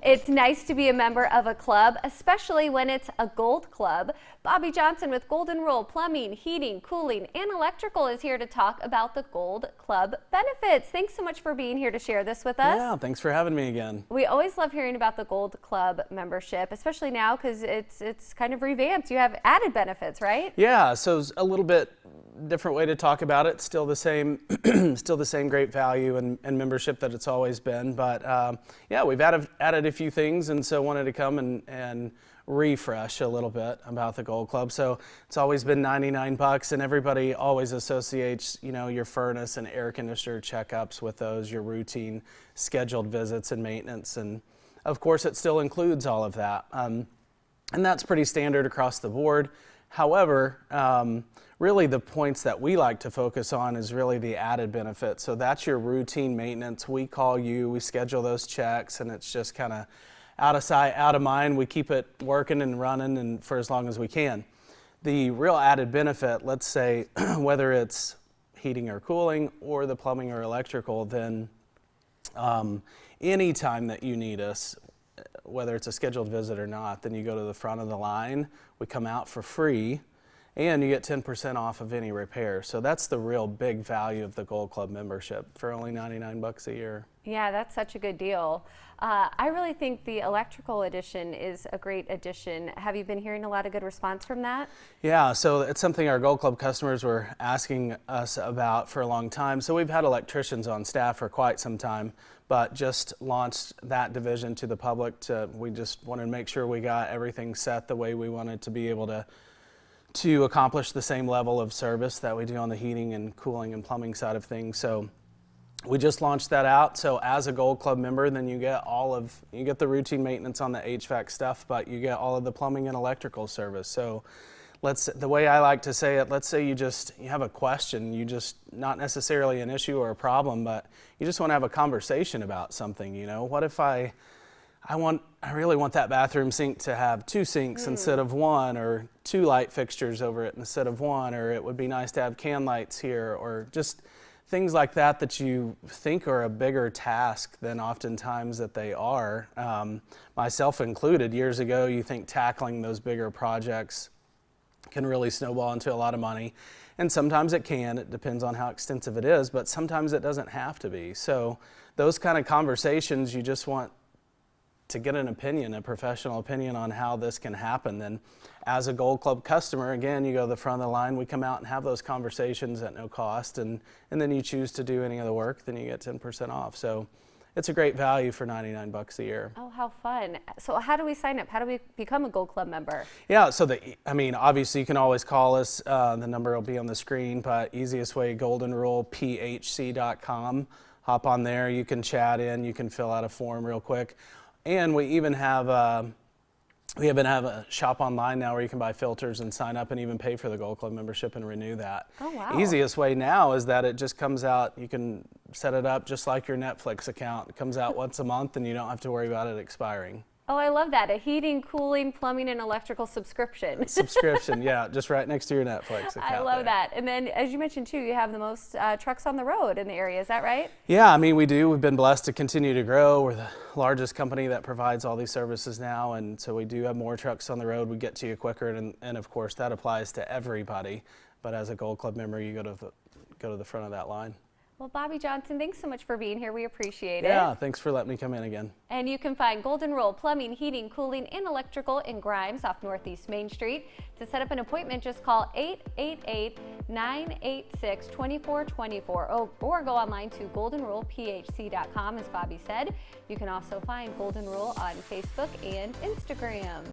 It's nice to be a member of a club, especially when it's a gold club. Bobby Johnson with Golden Rule Plumbing, Heating, Cooling, and Electrical is here to talk about the Gold Club benefits. Thanks so much for being here to share this with us. Yeah, thanks for having me again. We always love hearing about the Gold Club membership, especially now because it's kind of revamped. You have added benefits, right? Yeah, so it's a little bit different way to talk about it. Still the same, still the same great value and membership that it's always been. But yeah, we've added a few things, and so wanted to come and refresh a little bit about the Gold Club. So it's always been $99, and everybody always associates, you know, your furnace and air conditioner checkups with those, your routine scheduled visits and maintenance, and of course it still includes all of that, and that's pretty standard across the board. However, really the points that we like to focus on is really the added benefits. So that's your routine maintenance. We call you, we schedule those checks, and it's just kind of out of sight, out of mind. We keep it working and running and for as long as we can. The real added benefit, let's say whether it's heating or cooling or the plumbing or electrical, then anytime that you need us, whether it's a scheduled visit or not, then you go to the front of the line. We come out for free, and you get 10% off of any repair. So that's the real big value of the Gold Club membership for only $99 a year. Yeah, that's such a good deal. I really think the electrical edition is a great addition. Have you been hearing a lot of good response from that? Yeah, so it's something our Gold Club customers were asking us about for a long time. So we've had electricians on staff for quite some time, but just launched that division to the public. We just wanted to make sure we got everything set the way we wanted to be able to accomplish the same level of service that we do on the heating and cooling and plumbing side of things. So we just launched that out. So as a Gold Club member, then you get the routine maintenance on the HVAC stuff, but you get all of the plumbing and electrical service. So the way I like to say it, let's say you have a question, not necessarily an issue or a problem, but you just want to have a conversation about something, you know. What if I really want that bathroom sink to have 2 sinks instead of 1, or 2 light fixtures over it instead of 1, or it would be nice to have can lights here, or just things like that you think are a bigger task than oftentimes that they are. Myself included, years ago, you think tackling those bigger projects can really snowball into a lot of money. And sometimes it can, it depends on how extensive it is, but sometimes it doesn't have to be. So those kind of conversations, you just want to get an opinion, a professional opinion on how this can happen. Then as a Gold Club customer, again, you go to the front of the line, we come out and have those conversations at no cost, and then you choose to do any of the work, then you get 10% off. So it's a great value for $99 a year. Oh, how fun. So how do we sign up? How do we become a Gold Club member? Yeah, so obviously you can always call us. The number will be on the screen, but easiest way, goldenrulephc.com. Hop on there, you can chat in, you can fill out a form real quick. And we even have a shop online now where you can buy filters and sign up and even pay for the Gold Club membership and renew that. Oh, wow. Easiest way now is that it just comes out, you can set it up just like your Netflix account. It comes out once a month and you don't have to worry about it expiring. Oh, I love that. A heating, cooling, plumbing, and electrical subscription. Subscription, yeah, just right next to your Netflix account. I love that. And then, as you mentioned, too, you have the most trucks on the road in the area. Is that right? Yeah, we do. We've been blessed to continue to grow. We're the largest company that provides all these services now, and so we do have more trucks on the road. We get to you quicker, and of course, that applies to everybody. But as a Gold Club member, you go to the front of that line. Well, Bobby Johnson, thanks so much for being here. We appreciate it. Yeah, thanks for letting me come in again. And you can find Golden Rule Plumbing, Heating, Cooling, and Electrical in Grimes off Northeast Main Street. To set up an appointment, just call 888-986-2424 or go online to goldenrulephc.com, as Bobby said. You can also find Golden Rule on Facebook and Instagram.